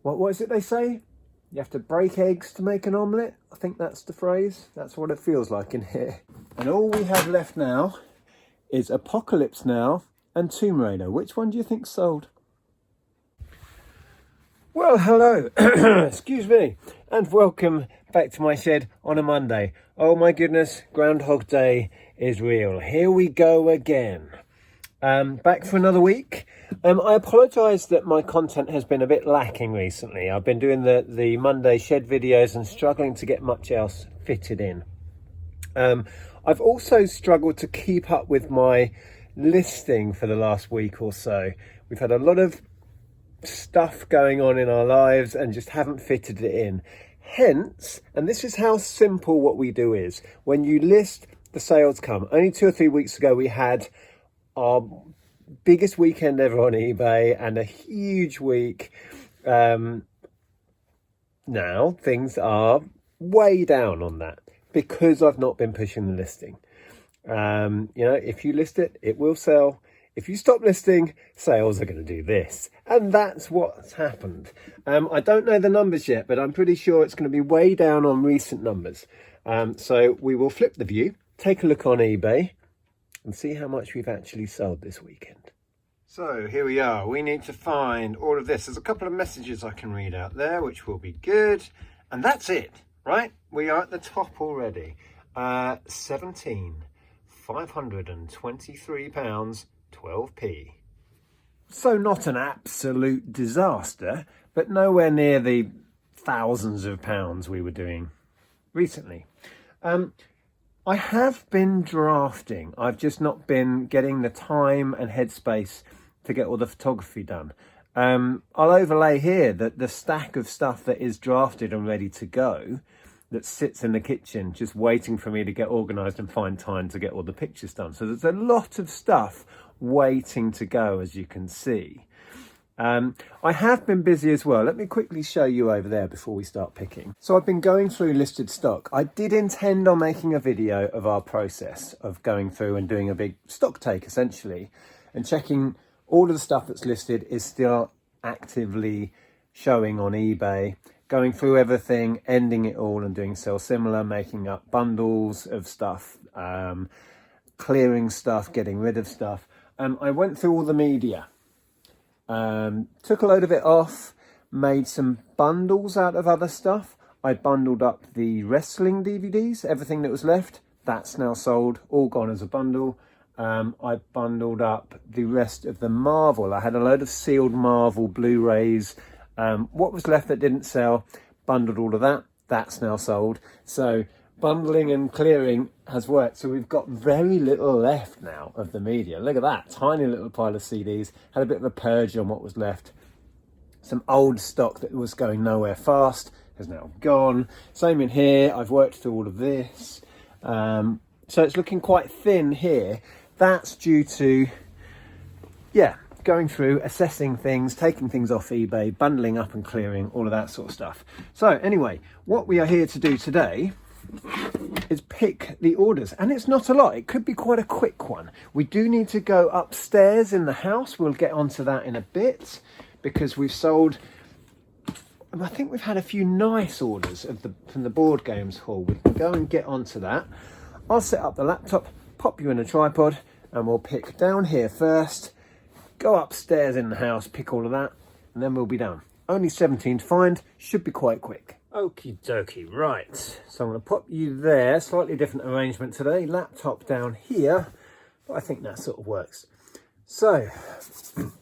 what is it they say? You have to break eggs to make an omelette. I think that's the phrase. That's what it feels like in here. And all we have left now is Apocalypse Now and Tomb Raider. Which one do you think sold? Well, hello, excuse me, and welcome back to my shed on a Monday. Oh my goodness, Groundhog Day is real. Here we go again. Back for another week. I apologise that my content has been a bit lacking recently. I've been doing the Monday shed videos and struggling to get much else fitted in. I've also struggled to keep up with my listing for the last week or so. We've had a lot of stuff going on in our lives and just haven't fitted it in. Hence, and this is how simple what we do is, when you list, the sales come. Only 2 or 3 weeks ago we had our biggest weekend ever on eBay and a huge week. Now things are way down on that because I've not been pushing the listing. You know, if you list it, it will sell. If you stop listing, sales are going to do this. And that's what's happened. I don't know the numbers yet, but I'm pretty sure it's going to be way down on recent numbers. So we will flip the view, take a look on eBay and see how much we've actually sold this weekend. So here we are. We need to find all of this. There's a couple of messages I can read out there, which will be good. And that's it, right? We are at the top already. £17,523. 12p. So not an absolute disaster, but nowhere near the thousands of pounds we were doing recently. I have been drafting. I've just not been getting the time and headspace to get all the photography done. I'll overlay here the stack of stuff that is drafted and ready to go that sits in the kitchen just waiting for me to get organised and find time to get all the pictures done. So there's a lot of stuff waiting to go, as you can see. I have been busy as well. Let me quickly show you over there before we start picking. So I've been going through listed stock. I did intend on making a video of our process of going through and doing a big stock take essentially and checking all of the stuff that's listed is still actively showing on eBay, going through everything, ending it all and doing sell similar, making up bundles of stuff, clearing stuff, getting rid of stuff. I went through all the media, took a load of it off, made some bundles out of other stuff. I bundled up the wrestling DVDs, everything that was left, that's now sold, all gone as a bundle. I bundled up the rest of the Marvel. I had a load of sealed Marvel Blu-rays. What was left that didn't sell, bundled all of that, that's now sold. So bundling and clearing has worked. So we've got very little left now of the media. Look at that, tiny little pile of CDs. Had a bit of a purge on what was left. Some old stock that was going nowhere fast has now gone. Same in here, I've worked through all of this. So it's looking quite thin here. That's due to, yeah, going through, assessing things, taking things off eBay, bundling up and clearing, all of that sort of stuff. So anyway, what we are here to do today is pick the orders, and it's not a lot. It could be quite a quick one. We do need to go upstairs in the house. We'll get onto that in a bit because we've sold, I think we've had a few nice orders of from the board games haul. We can go and get onto that. I'll set up the laptop, pop you in a tripod, and we'll pick down here first, go upstairs in the house, pick all of that, and then we'll be done. Only 17 to find, should be quite quick. Okie dokie, right. So I'm going to pop you there. Slightly different arrangement today. Laptop down here, but I think that sort of works. So, oh,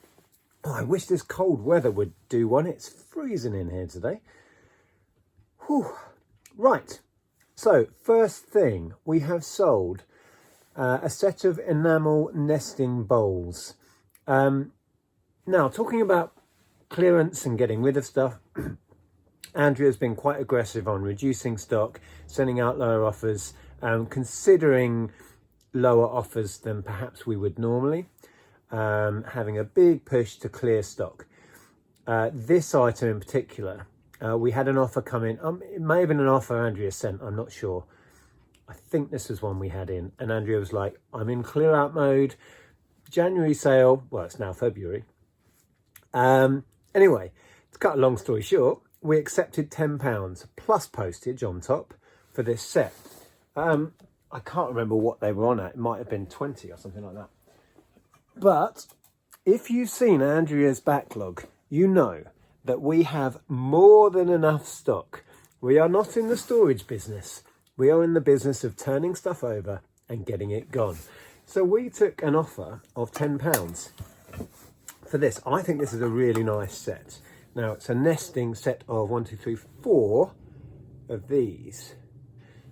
I wish this cold weather would do one. It's freezing in here today. Whew. Right. So, first thing, we have sold a set of enamel nesting bowls. Now, talking about clearance and getting rid of stuff, Andrea's been quite aggressive on reducing stock, sending out lower offers, considering lower offers than perhaps we would normally, having a big push to clear stock. This item in particular, we had an offer come in. It may have been an offer Andrea sent, I'm not sure. I think this was one we had in, and Andrea was like, I'm in clear out mode, January sale, well, it's now February. Anyway, cut a long story short, we accepted £10 plus postage on top for this set. I can't remember what they were on at. It might have been 20 or something like that. But if you've seen Andrea's backlog, you know that we have more than enough stock. We are not in the storage business. We are in the business of turning stuff over and getting it gone. So we took an offer of £10 for this. I think this is a really nice set. Now it's a nesting set of 1, 2, 3, 4 of these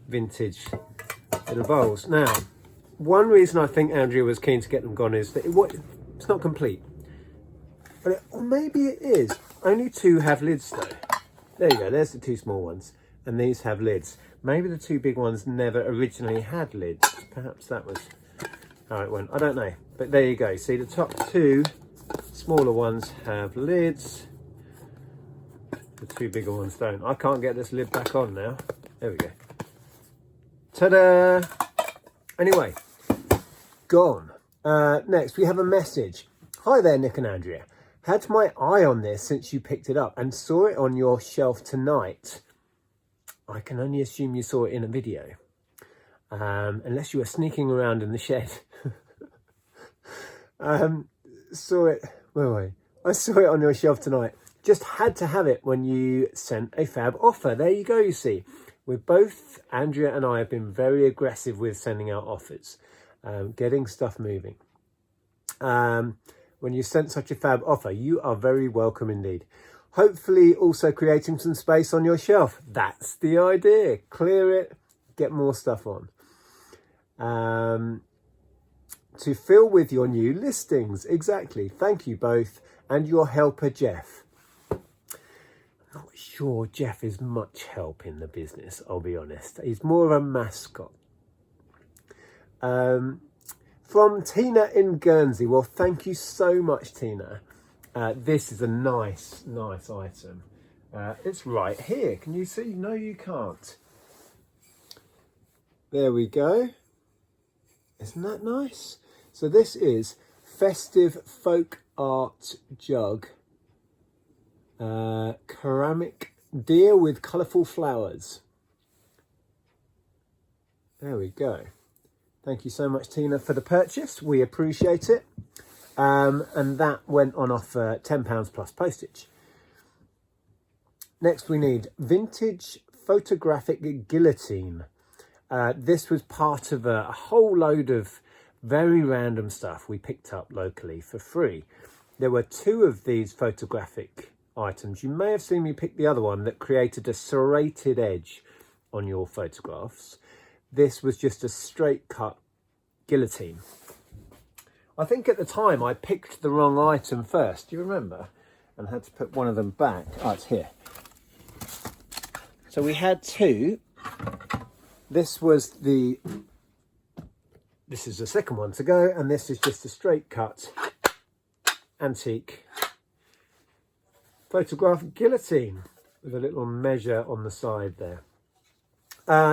vintage little bowls. Now, one reason I think Andrea was keen to get them gone is that it's not complete. But or maybe it is. Only 2 have lids though. There you go, there's the 2 small ones. And these have lids. Maybe the 2 big ones never originally had lids. Perhaps that was how it went. I don't know. But there you go. See, the top 2 smaller ones have lids. The 2 bigger ones don't. I can't get this lid back on now. There we go. Ta-da! Anyway, gone. Next, we have a message. Hi there, Nick and Andrea. Had my eye on this since you picked it up and saw it on your shelf tonight. I can only assume you saw it in a video. Unless you were sneaking around in the shed. Saw it, where were I saw it on your shelf tonight. Just had to have it when you sent a fab offer. There you go, you see. We're both, Andrea and I, have been very aggressive with sending out offers, getting stuff moving. When you sent such a fab offer, you are very welcome indeed. Hopefully also creating some space on your shelf. That's the idea. Clear it, get more stuff on. To fill with your new listings. Exactly. Thank you both. And your helper, Jeff. Not sure Jeff is much help in the business, I'll be honest. He's more of a mascot. From Tina in Guernsey. Well, thank you so much, Tina. This is a nice item. It's right here. Can you see? No, you can't. There we go. Isn't that nice? So this is Festive Folk Art Jug. Ceramic deer with colourful flowers. There we go. Thank you so much, Tina, for the purchase. We appreciate it. And that went on offer £10 plus postage. Next we need vintage photographic guillotine. This was part of a whole load of very random stuff we picked up locally for free. There were 2 of these photographic items. You may have seen me pick the other one that created a serrated edge on your photographs. This was just a straight cut guillotine. I think at the time I picked the wrong item first. Do you remember? And had to put one of them back. Oh, it's here. So we had 2. This is the second one to go, and this is just a straight cut antique photographic guillotine with a little measure on the side there.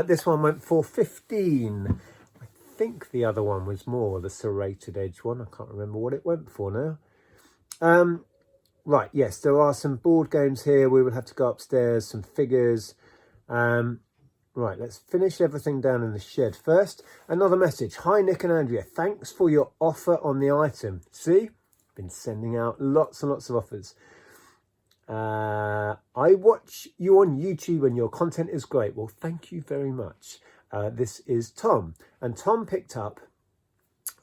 This one went for 15. I think the other one was more the serrated edge one. I can't remember what it went for now. Right, yes, there are some board games here. We will have to go upstairs, some figures. Right, let's finish everything down in the shed first. Another message. Hi, Nick and Andrea. Thanks for your offer on the item. See? Been sending out lots and lots of offers. I watch you on YouTube and your content is great. Well, thank you very much. This is Tom. And Tom picked up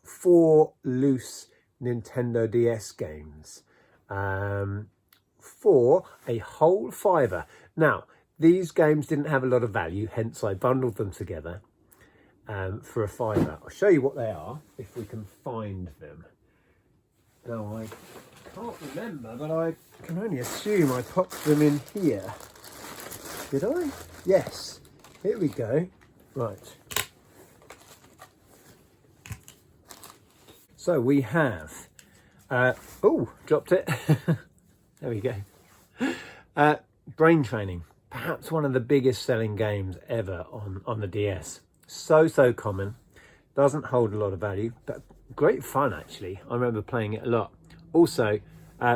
4 loose Nintendo DS games for a whole £5. Now, these games didn't have a lot of value, hence I bundled them together for a £5. I'll show you what they are, if we can find them. Now, I can't remember, but I can only assume I popped them in here. Did I? Yes. Here we go. Right. So we have... oh, dropped it. There we go. Brain Training. Perhaps one of the biggest selling games ever on the DS. So common. Doesn't hold a lot of value, but great fun actually. I remember playing it a lot. Also,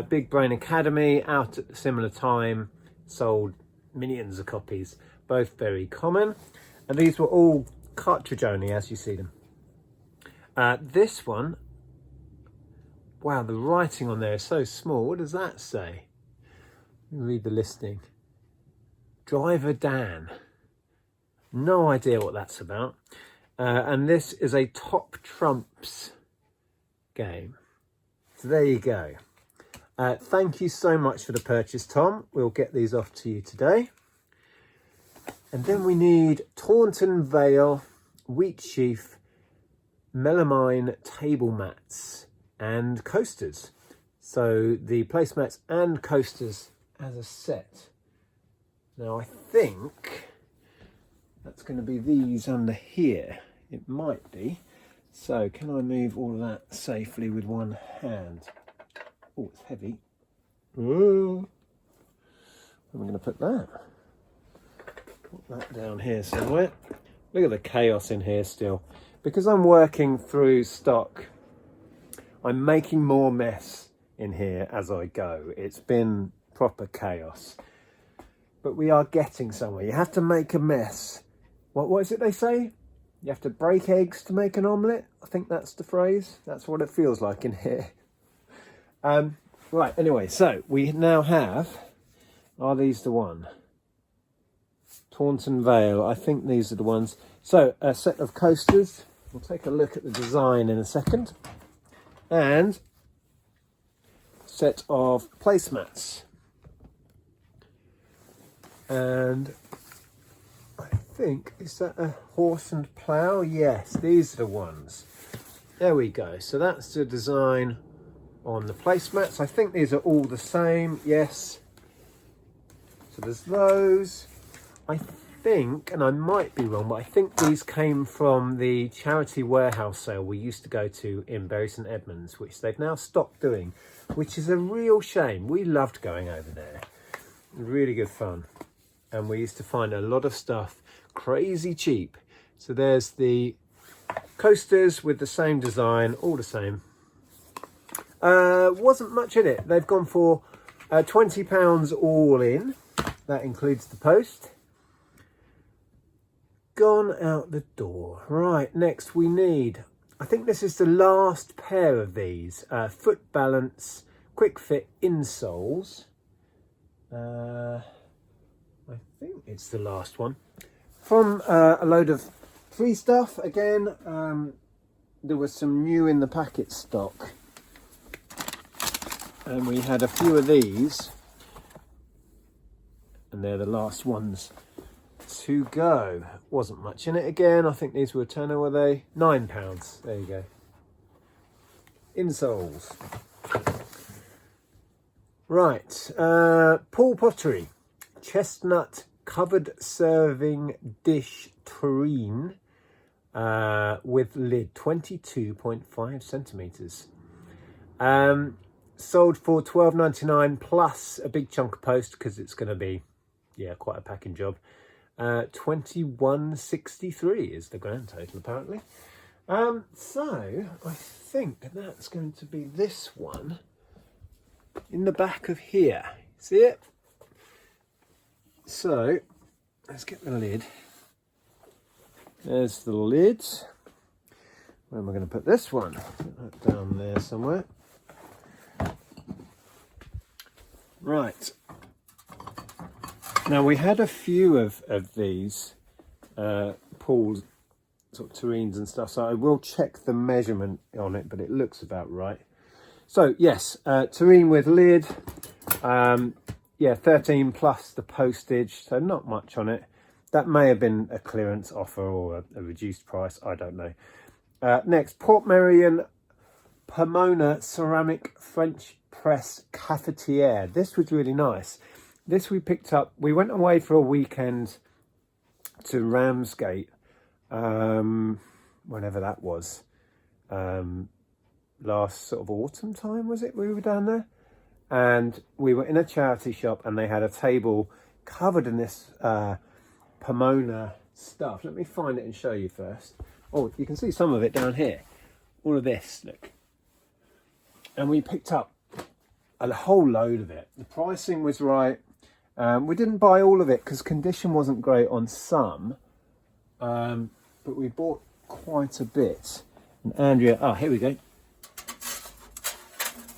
Big Brain Academy, out at a similar time, sold millions of copies, both very common. And these were all cartridge only, as you see them. This one, wow, the writing on there is so small. What does that say? Let me read the listing. Driver Dan. No idea what that's about. And this is a Top Trumps game. So there you go. Thank you so much for the purchase, Tom. We'll get these off to you today. And then we need Taunton Vale, Wheat Sheaf, Melamine table mats and coasters. So the placemats and coasters as a set. Now I think that's going to be these under here. It might be. So can I move all of that safely with one hand? Oh, it's heavy. Ooh. Where am I going to put that? Put that down here somewhere. Look at the chaos in here still. Because I'm working through stock, I'm making more mess in here as I go. It's been proper chaos. But we are getting somewhere. You have to make a mess. What is it they say? You have to break eggs to make an omelette? I think that's the phrase. That's what it feels like in here. Right, anyway, so we now have, are these the one? Taunton Vale, I think these are the ones. So, a set of coasters. We'll take a look at the design in a second. And a set of placemats. And I think, is that a horse and plough? Yes, these are the ones. There we go. So that's the design on the placemats. I think these are all the same. Yes. So there's those. I think, and I might be wrong, but I think these came from the charity warehouse sale we used to go to in Bury St Edmunds, which they've now stopped doing, which is a real shame. We loved going over there. Really good fun. And we used to find a lot of stuff crazy cheap. So there's the coasters with the same design, all the same. Wasn't much in it. They've gone for £20 all in. That includes the post. Gone out the door. Right, next we need, I think this is the last pair of these. Foot Balance Quick Fit insoles. I think it's the last one. From a load of free stuff. Again, there was some new in the packet stock. And we had a few of these. And they're the last ones to go. Wasn't much in it again. I think these were a tenner, were they? £9. There you go. Insoles. Right. Paul Pottery. Chestnut covered serving dish tureen with lid, 22.5 centimetres. Sold for $12.99 plus a big chunk of post because it's going to be, yeah, quite a packing job. $21.63 is the grand total apparently. So I think that's going to be this one in the back of here. See it? So let's get the lid. There's the lid. Where am I going to put this one? Put that down there somewhere. Right. Now we had a few of these Paul's sort of tureens and stuff, so I will check the measurement on it, but it looks about right. So yes, tureen with lid. Yeah, 13 plus the postage, so not much on it. That may have been a clearance offer or a reduced price, I don't know. Next, Portmeirion Pomona ceramic French press cafetiere. This was really nice. This we picked up, we went away for a weekend to Ramsgate, whenever that was. Last sort of autumn time, was it? We were down there. And we were in a charity shop and they had a table covered in this Pomona stuff. Let me find it and show you first. Oh, you can see some of it down here. All of this, look. And we picked up a whole load of it. The pricing was right. We didn't buy all of it because condition wasn't great on some, but we bought quite a bit. And Andrea, here we go.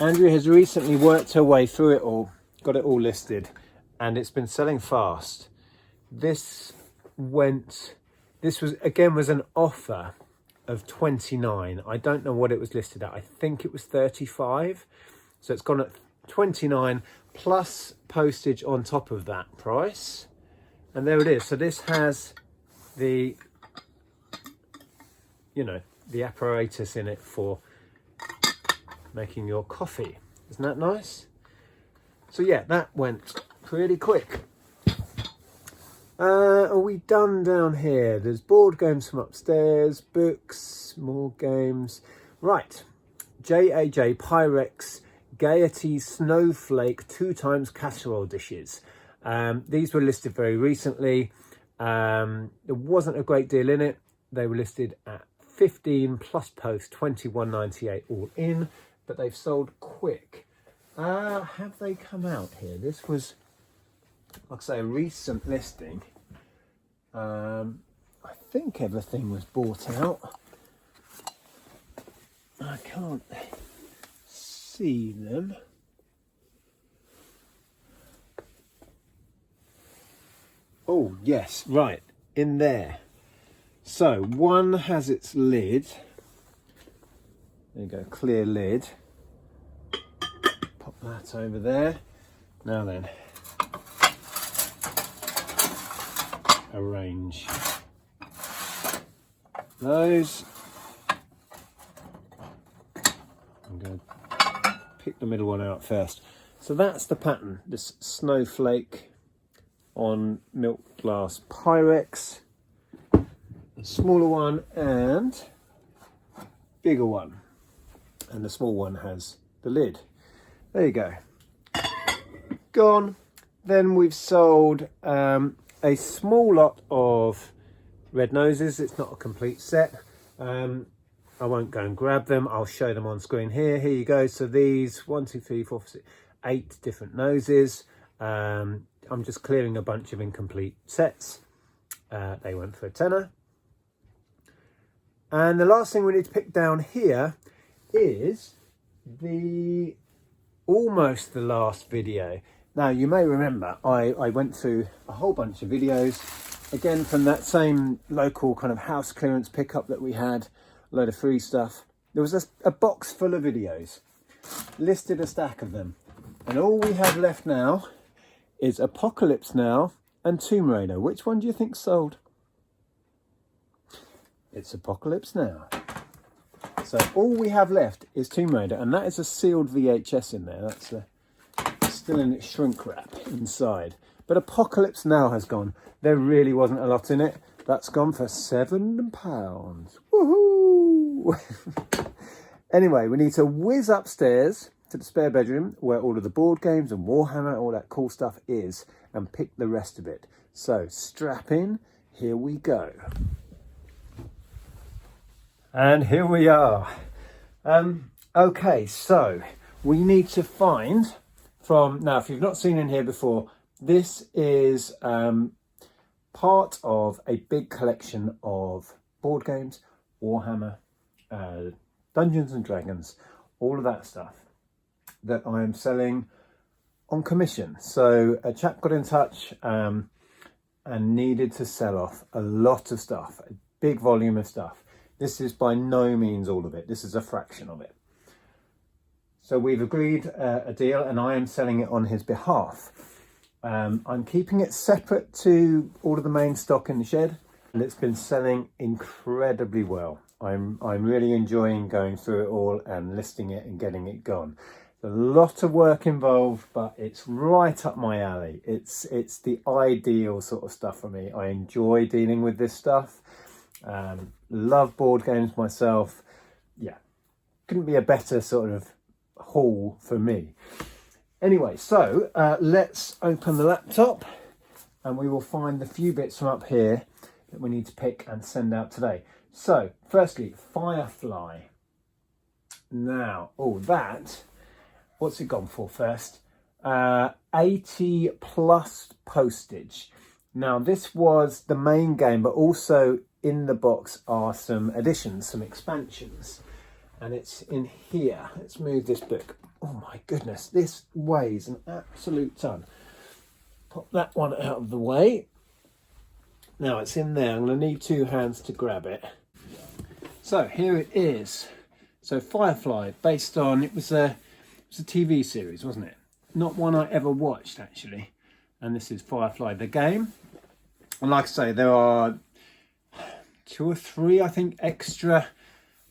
Andrea has recently worked her way through it all, got it all listed, and it's been selling fast. This was an offer of 29. I don't know what it was listed at. I think it was 35. So it's gone at 29 plus postage on top of that price. And there it is. So this has the, the apparatus in it for making your coffee. Isn't that nice? So yeah, that went pretty quick. Are we done down here? There's board games from upstairs, books, more games. Right, JAJ Pyrex Gaiety Snowflake 2x casserole dishes. These were listed very recently. There wasn't a great deal in it. They were listed at 15 plus post, 21.98 all in, but they've sold quick. Have they come out here? This was, like I say, a recent listing. I think everything was bought out. I can't see them. Oh yes, right, in there. So one has its lid. There you go, clear lid. Pop that over there. Now then, arrange those. I'm going to pick the middle one out first. So that's the pattern, this snowflake on milk glass Pyrex. A smaller one and bigger one. And the small one has the lid. There you go. Gone. Then we've sold a small lot of red noses. It's not a complete set. I won't go and grab them. I'll show them on screen here. Here you go. So these 1, 2, 3, 4, 5, 6, 8 different noses. I'm just clearing a bunch of incomplete sets. They went for a tenner. And the last thing we need to pick down here is almost the last video. Now you may remember I went through a whole bunch of videos, again from that same local kind of house clearance pickup that we had, a load of free stuff. There was a box full of videos, listed a stack of them, and all we have left now is Apocalypse Now and Tomb Raider. Which one do you think sold? It's Apocalypse Now. So all we have left is Tomb Raider, and that is a sealed VHS in there. That's still in its shrink wrap inside. But Apocalypse Now has gone. There really wasn't a lot in it. That's gone for £7. Woohoo! Anyway, we need to whiz upstairs to the spare bedroom where all of the board games and Warhammer, all that cool stuff is, and pick the rest of it. So strap in, here we go. And here we are. Okay, so we need to find now if you've not seen in here before, this is part of a big collection of board games, Warhammer, Dungeons and Dragons, all of that stuff that I am selling on commission. So a chap got in touch and needed to sell off a lot of stuff, a big volume of stuff. This is by no means all of it. This is a fraction of it. So we've agreed a deal and I am selling it on his behalf. I'm keeping it separate to all of the main stock in the shed, and it's been selling incredibly well. I'm really enjoying going through it all and listing it and getting it gone. There's a lot of work involved, but it's right up my alley. It's the ideal sort of stuff for me. I enjoy dealing with this stuff. Love board games myself. Yeah, couldn't be a better sort of haul for me. Anyway, so let's open the laptop and we will find the few bits from up here that we need to pick and send out today. So firstly, Firefly. Now, that what's it gone for first? 80 plus postage. Now this was the main game, but also in the box are some additions, some expansions, and it's in here. Let's move this book. Oh my goodness, this weighs an absolute ton. Pop that one out of the way. Now it's in there. I'm going to need two hands to grab it. So here it is. So Firefly, based on, it was a TV series, wasn't it? Not one I ever watched actually. And this is Firefly the game. And like I say, there are 2 or 3, I think, extra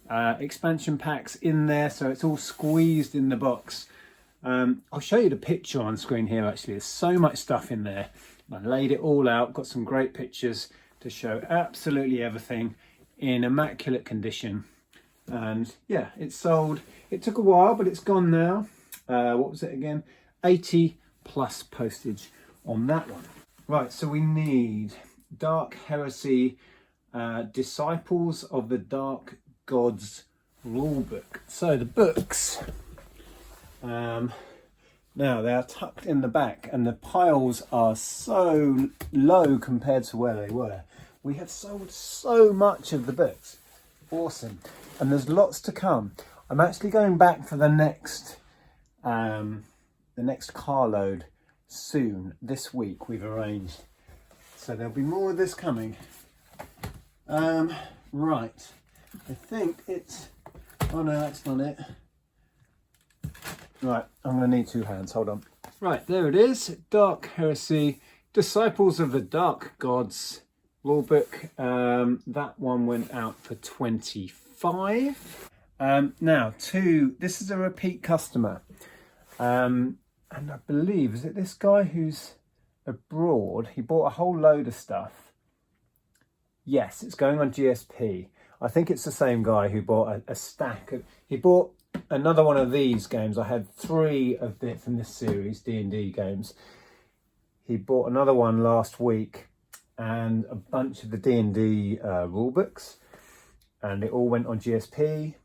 expansion packs in there, so it's all squeezed in the box. I'll show you the picture on screen here actually. There's so much stuff in there. I laid it all out, got some great pictures to show absolutely everything in immaculate condition. And yeah, it's sold. It took a while, but it's gone now. What was it again? 80 plus postage on that one. Right, so we need Dark Heresy, Disciples of the Dark Gods rulebook. So the books, now they are tucked in the back, and the piles are so low compared to where they were. We have sold so much of the books. Awesome. And there's lots to come. I'm actually going back for the next carload soon. This week we've arranged, so there'll be more of this coming. Right, I think it's, oh no, that's not it. Right, I'm going to need two hands, hold on. Right, there it is, Dark Heresy, Disciples of the Dark Gods rulebook. That one went out for 25. Now, this is a repeat customer. And I believe, is it this guy who's abroad? He bought a whole load of stuff. Yes, it's going on GSP. I think it's the same guy who bought a stack of, he bought another one of these games. I had 3 of it from this series, D&D games. He bought another one last week and a bunch of the D&D rule books, and it all went on GSP.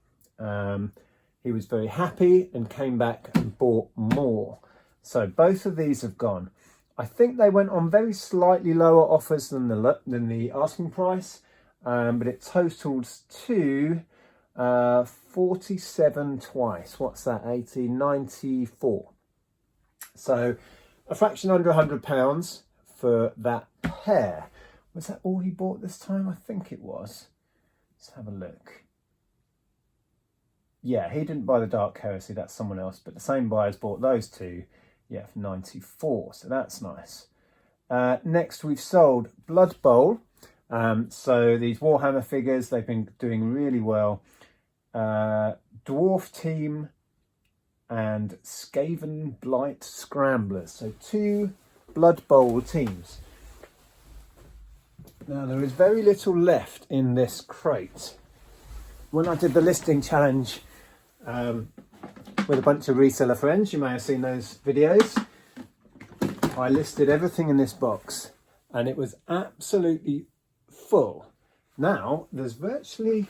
He was very happy and came back and bought more. So both of these have gone. I think they went on very slightly lower offers than the asking price, but it totals to 47 twice. What's that? 80, 94. So a fraction under £100 for that pair. Was that all he bought this time? I think it was. Let's have a look. Yeah, he didn't buy the Dark Heresy, that's someone else, but the same buyers bought those two, yeah, for 94, so that's nice. Next, we've sold Blood Bowl. So these Warhammer figures, they've been doing really well. Dwarf Team and Skaven Blight Scramblers. So 2 Blood Bowl teams. Now, there is very little left in this crate. When I did the listing challenge with a bunch of reseller friends, you may have seen those videos, I listed everything in this box and it was absolutely full. Now there's virtually,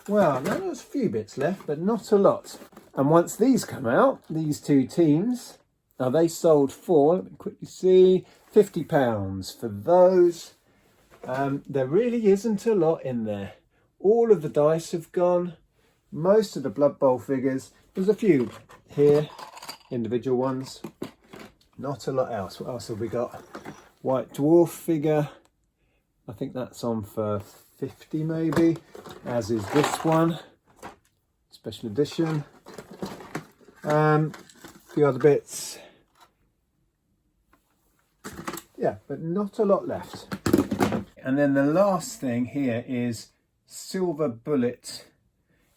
well, now there's a few bits left, but not a lot. And once these come out, these 2 teams, now they sold for, let me quickly see, £50 for those. There really isn't a lot in there. All of the dice have gone, most of the Blood Bowl figures. There's a few here, individual ones. Not a lot else. What else have we got? White Dwarf figure. I think that's on for 50 maybe, as is this one. Special edition. A few other bits. Yeah, but not a lot left. And then the last thing here is Silver Bullet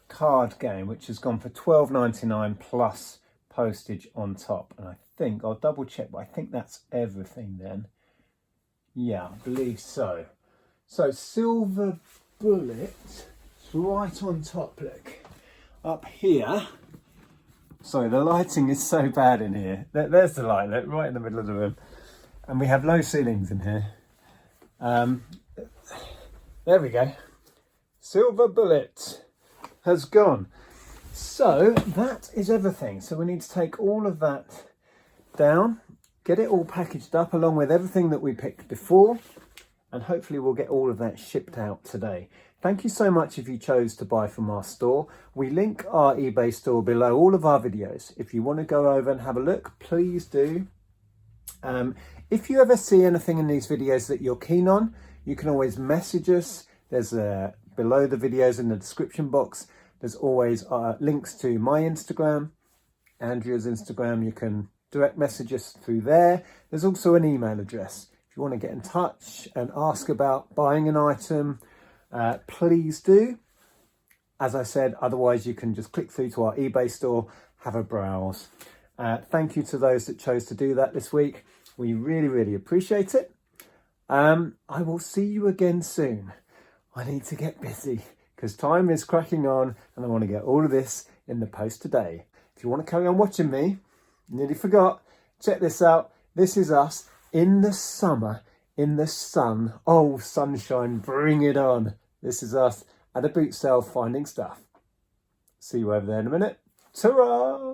card game, which has gone for £12.99 plus postage on top. And I think, I'll double check, but I think that's everything then. Yeah, I believe so. So Silver Bullet, it's right on top, look. Up here, sorry, the lighting is so bad in here. There's the light, look, right in the middle of the room. And we have low ceilings in here. There we go. Silver Bullet has gone. So that is everything. So we need to take all of that down, get it all packaged up along with everything that we picked before, and hopefully we'll get all of that shipped out today. Thank you so much if you chose to buy from our store. We link our eBay store below all of our videos. If you want to go over and have a look, please do. If you ever see anything in these videos that you're keen on, you can always message us. There's below the videos in the description box, there's always links to my Instagram, Andrea's Instagram. You can direct message us through there. There's also an email address. If you want to get in touch and ask about buying an item, please do. As I said, otherwise you can just click through to our eBay store, have a browse. Thank you to those that chose to do that this week. We really, really appreciate it. I will see you again soon. I need to get busy because time is cracking on and I want to get all of this in the post today. If you want to carry on watching me, nearly forgot, check this out. This is us in the summer, in the sun. Oh, sunshine, bring it on. This is us at a boot sale finding stuff. See you over there in a minute. Ta-ra!